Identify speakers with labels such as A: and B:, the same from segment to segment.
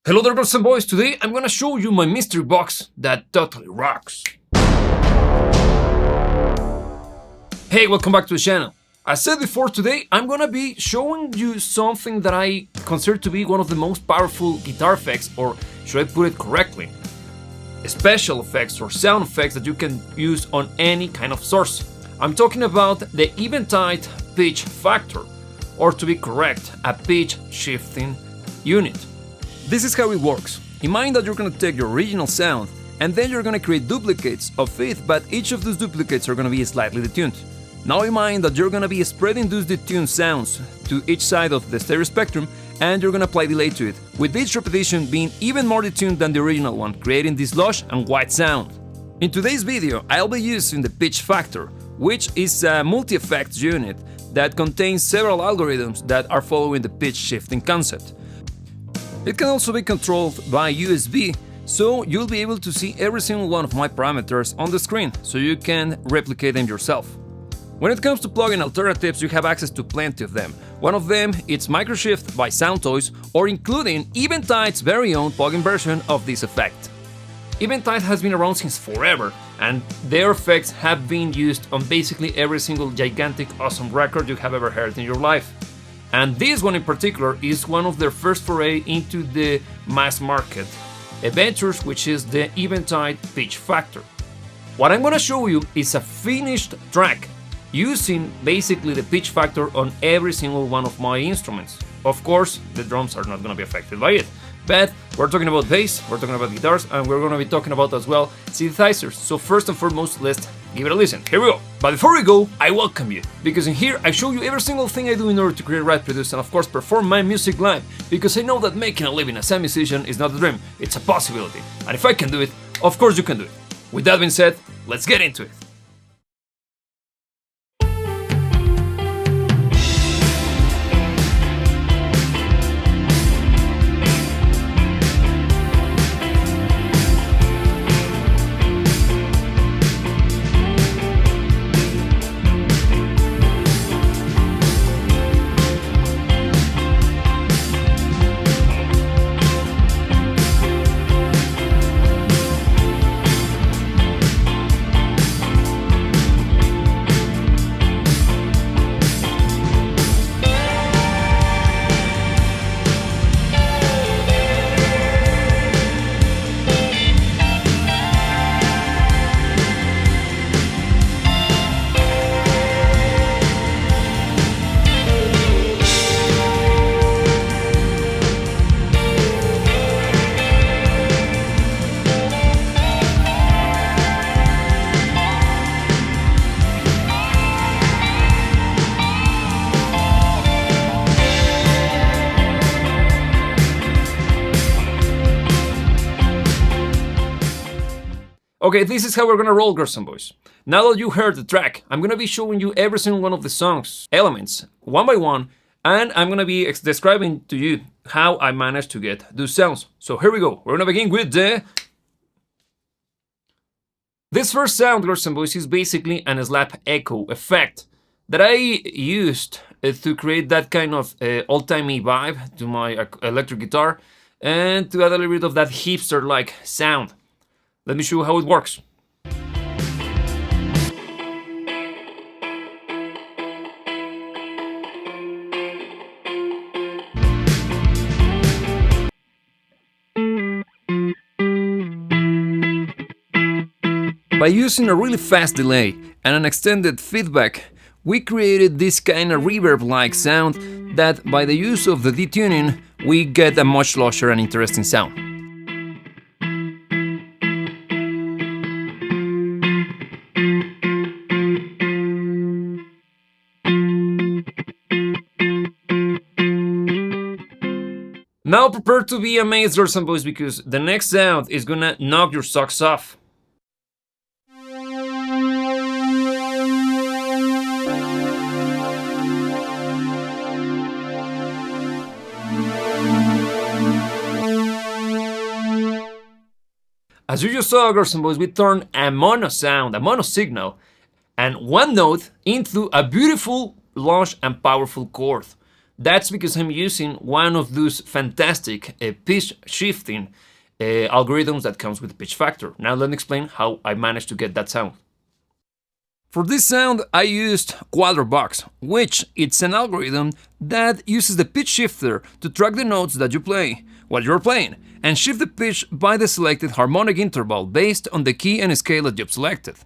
A: Hello there girls and boys, today I'm gonna show you my mystery box that totally rocks. Hey, welcome back to the channel. As said before, today I'm gonna be showing you something that I consider to be one of the most powerful guitar effects, or should I put it correctly, special effects or sound effects that you can use on any kind of source. I'm talking about the Eventide Pitchfactor, or to be correct, a pitch shifting unit. This is how it works. Imagine that you're gonna take your original sound and then you're gonna create duplicates of it, but each of those duplicates are gonna be slightly detuned. Now imagine that you're gonna be spreading those detuned sounds to each side of the stereo spectrum and you're gonna apply delay to it, with each repetition being even more detuned than the original one, creating this lush and white sound. In today's video, I'll be using the Pitchfactor, which is a multi-effects unit that contains several algorithms that are following the pitch shifting concept. It can also be controlled by USB, so you'll be able to see every single one of my parameters on the screen, so you can replicate them yourself. When it comes to plugin alternatives, you have access to plenty of them. One of them is Microshift by Soundtoys, or including Eventide's very own plugin version of this effect. Eventide has been around since forever, and their effects have been used on basically every single gigantic awesome record you have ever heard in your life. And this one in particular is one of their first foray into the mass market adventures, which is the Eventide Pitchfactor. What I'm gonna show you is a finished track using basically the Pitchfactor on every single one of my instruments. Of course, the drums are not gonna be affected by it, but we're talking about bass, we're talking about guitars, and we're gonna be talking about as well synthesizers. So first and foremost, let's give it a listen. Here we go. But before we go, I welcome you, because in here I show you every single thing I do in order to create, write, produce, and of course perform my music live, because I know that making a living as a musician is not a dream, it's a possibility. And if I can do it, of course you can do it. With that being said, let's get into it. Okay, this is how we're gonna roll, girls and boys. Now that you heard the track, I'm gonna be showing you every single one of the song's elements, one by one, and I'm gonna be describing to you how I managed to get those sounds. So here we go. We're gonna begin with This first sound, girls and boys, is basically an slap echo effect that I used to create that kind of old-timey vibe to my electric guitar and to add a little bit of that hipster-like sound. Let me show you how it works. By using a really fast delay and an extended feedback, we created this kind of reverb-like sound that, by the use of the detuning, we get a much lusher and interesting sound. Now prepare to be amazed, girls and boys, because the next sound is gonna knock your socks off. As you just saw, girls and boys, we turned a mono sound, a mono signal, and one note into a beautiful, lush and powerful chord. That's because I'm using one of those fantastic pitch shifting algorithms that comes with Pitchfactor. Now let me explain how I managed to get that sound. For this sound, I used Quadrabox, which it's an algorithm that uses the pitch shifter to track the notes that you play while you're playing, and shift the pitch by the selected harmonic interval based on the key and scale that you've selected,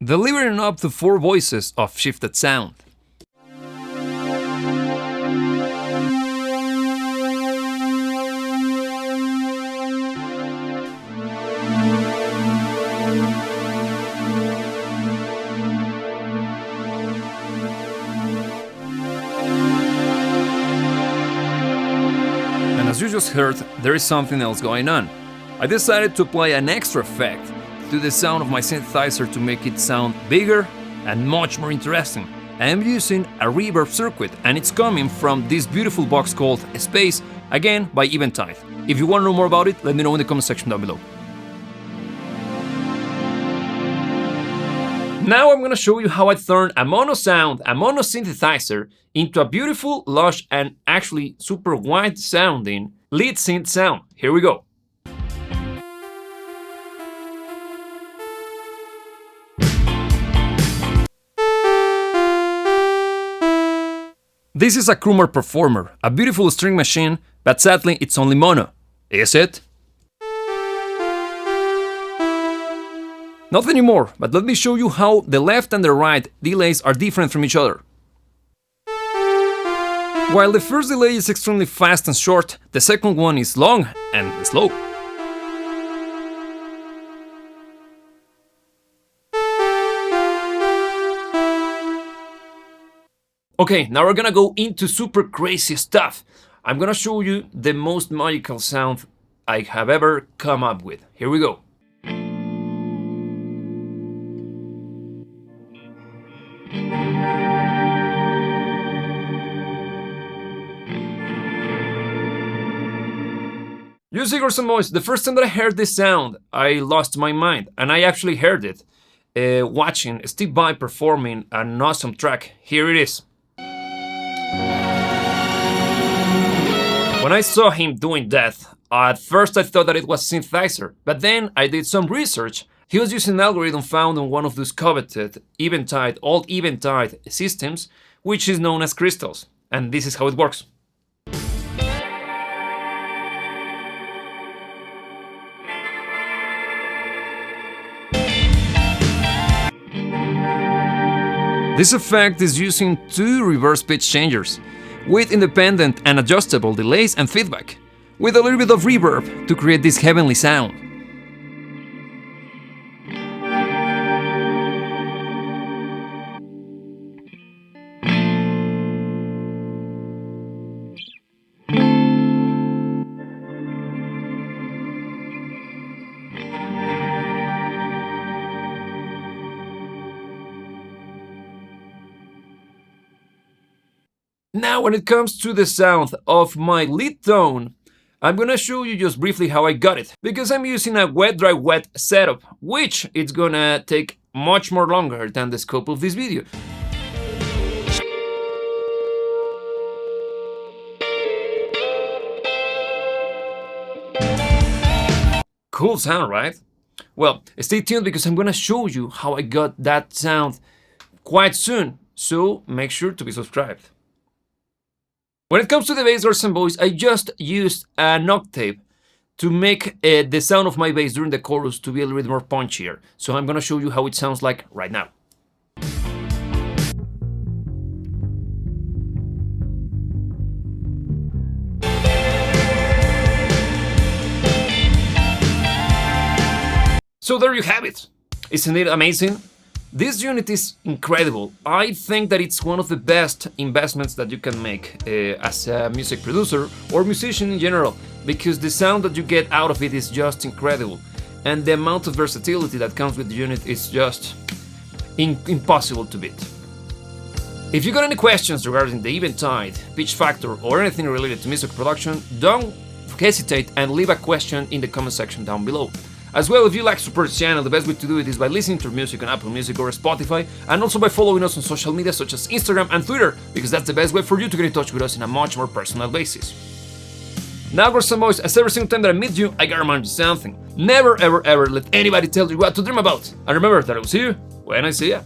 A: delivering up to 4 voices of shifted sound. As you just heard, there is something else going on. I decided to apply an extra effect to the sound of my synthesizer to make it sound bigger and much more interesting. I am using a reverb circuit, and it's coming from this beautiful box called Space, again by Eventide. If you want to know more about it, let me know in the comment section down below. Now I'm gonna show you how I turned a mono sound, a mono synthesizer, into a beautiful, lush, and actually super wide sounding lead synth sound. Here we go. This is a Krummer Performer, a beautiful string machine, but sadly it's only mono. Is it? Not anymore, but let me show you how the left and the right delays are different from each other. While the first delay is extremely fast and short, the second one is long and slow. Okay, now we're gonna go into super crazy stuff. I'm gonna show you the most magical sound I have ever come up with. Here we go. You see, girls and boys, the first time that I heard this sound, I lost my mind, and I actually heard it watching Steve Vai performing an awesome track. Here it is. When I saw him doing that, at first I thought that it was synthesizer, but then I did some research. He was using an algorithm found on one of those coveted Eventide, old Eventide systems, which is known as crystals, and this is how it works. This effect is using 2 reverse pitch changers, with independent and adjustable delays and feedback, with a little bit of reverb to create this heavenly sound. Now when it comes to the sound of my lead tone, I'm gonna show you just briefly how I got it, because I'm using a wet dry wet setup, which it's gonna take much more longer than the scope of this video. Cool sound, right? Well, stay tuned because I'm gonna show you how I got that sound quite soon, so make sure to be subscribed. When it comes to the bass, girls and boys, I just used an octave to make the sound of my bass during the chorus to be a little bit more punchier. So I'm gonna show you how it sounds like right now. So there you have it. Isn't it amazing? This unit is incredible. I think that it's one of the best investments that you can make as a music producer or musician in general, because the sound that you get out of it is just incredible, and the amount of versatility that comes with the unit is just impossible to beat. If you got any questions regarding the Eventide, Pitchfactor, or anything related to music production, don't hesitate and leave a question in the comment section down below. As well, if you like to support this channel, the best way to do it is by listening to music on Apple Music or Spotify, and also by following us on social media such as Instagram and Twitter, because that's the best way for you to get in touch with us in a much more personal basis. Now, girls and boys, as every single time that I meet you, I gotta remind you something. Never, ever, ever let anybody tell you what to dream about. And remember that I will see you when I see ya.